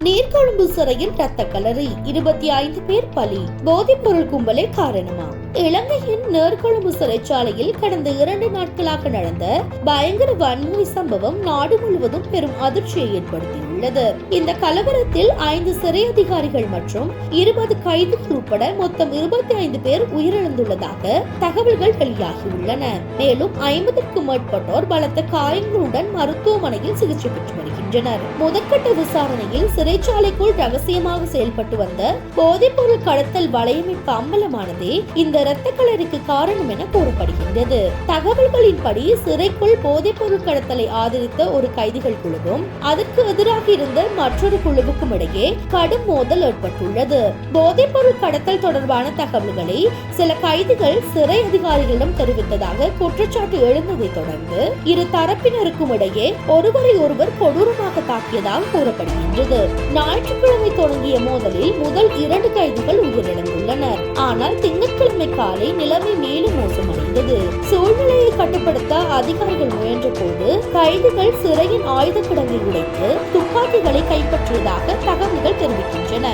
நீர்கொழும்பு சிறையில் ரத்த கலரி 25 பேர் பலி. போதைப் பொருள் கும்பலே காரணமா? இலங்கையின் நீர்கொழும்பு சிறைச்சாலையில் கடந்த 2 நாட்களாக நடந்த பயங்கர வன்முறை சம்பவம் நாடு முழுவதும் பெரும் அதிர்ச்சியை ஏற்படுத்தியுள்ளது. இந்த கலவரத்தில் 5 சிறை அதிகாரிகள் மற்றும் 20 கைதிகள் உட்பட மொத்தம் 25 பேர் உயிரிழந்துள்ளதாக தகவல்கள் வெளியாகியுள்ளன. மேலும் 50க்கும் மேற்பட்டோர் பலத்த காயங்களுடன் மருத்துவமனையில் சிகிச்சை பெற்று வருகின்றனர். முதற்கட்ட விசாரணையில் சிறைச்சாலைக்குள் ரகசியமாக செயல்பட்டு வந்த போதைப் பொருள் கடத்தல் வலையமைப்பு அம்பலமானதே இந்த இரத்த களரிக்கு காரணம் என கூறப்படுகின்றது. தகவல்களின்படி சிறைக்குள் போதைப் பொருள் கடத்தலை ஆதரித்த ஒரு கைதிகள் குழுவும் அதற்கு எதிராக இருந்த மற்றொரு குழுவுக்கும் இடையே கடும் மோதல் ஏற்பட்டுள்ளது. போதைப் பொருள் கடத்தல் தொடர்பான தகவல்களை சில கைதிகள் சிறை அதிகாரிகளிடம் தெரிவித்ததாக குற்றச்சாட்டு எழுந்ததை தொடர்ந்து இரு தரப்பினருக்கும் இடையே ஒருவரை ஒருவர் கொடூரமாக தாக்கியதாக கூறப்படுகின்றது. ஞாயிற்றுக்கிழமை தொடங்கிய மோதலில் முதல் 2 கைதிகள் உயிரிழந்துள்ளனர். ஆனால் திங்கட்கிழமை காலை நிலைமை மேலும் மோசமடைந்தது. சூழ்நிலையை கட்டுப்படுத்த அதிகாரிகள் முயன்ற போது கைதிகள் சிறையின் ஆயுத கிடங்கை உடைத்து துப்பாக்கிகளை கைப்பற்றியதாக தகவல்கள் தெரிவிக்கின்றன.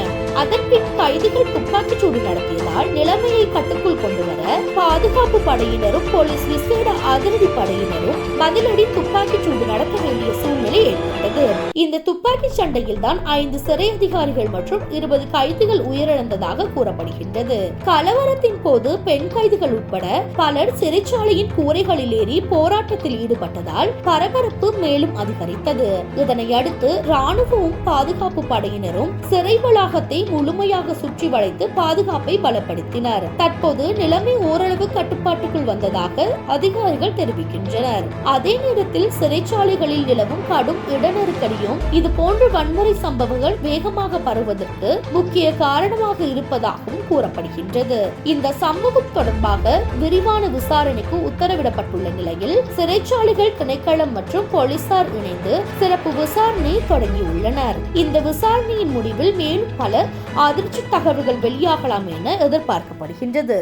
அதன்பின் கைதிகள் துப்பாக்கிச் சூடு நடத்தியதால் நிலைமையை கட்டுக்குள் கொண்டுவர பாதுகாப்பு படையினரும் போலீஸ் விசேட அதிரடி படையினரும் பதிலடி துப்பாக்கிச் சூடு நடத்த வேண்டிய சூழ்நிலை ஏற்பட்டது. இந்த துப்பாக்கி சண்டையில் தான் 5 சிறை அதிகாரிகள் மற்றும் 20 கைதிகள் உயிரிழந்ததாக கூறப்படுகின்றது. கலவரத்தின் போது பெண் கைதிகள் உட்பட பலர் சிறைச்சாலையின் கூரைகளில் ஏறி போராட்டத்தில் ஈடுபட்டதால் பரபரப்பு மேலும் அதிகரித்தது. இதனை அடுத்து ராணுவமும் பாதுகாப்பு படையினரும் சிறை வளாகத்தை முழுமையாக சுற்றி வளைத்து பாதுகாப்பை பலப்படுத்தினர். தற்போது நிலைமை ஓரளவு கட்டுப்பாட்டுக்குள் வந்ததாக அதிகாரிகள் தெரிவிக்கின்றனர். அதே நேரத்தில் சிறைச்சாலைகளில் நிலவும் கடும் இடநெருக்கடியும் இது போன்ற வன்முறை சம்பவங்கள் வேகமாக பரவுவதற்கு முக்கிய காரணமாக இருப்பதாகவும் கூறப்படுகின்றது. இந்த சம்பவம் தொடர்பாக விரிவான விசாரணைக்கு உத்தரவிடப்பட்டுள்ள நிலையில் சிறைச்சாலைகள் திணைக்களம் மற்றும் போலீசார் இணைந்து சிறப்பு விசாரணை தொடங்கியுள்ளனர். இந்த விசாரணையின் முடிவில் மேலும் பல அதிர்ச்சி தகவல்கள் வெளியாகலாம் என எதிர்பார்க்கப்படுகின்றது.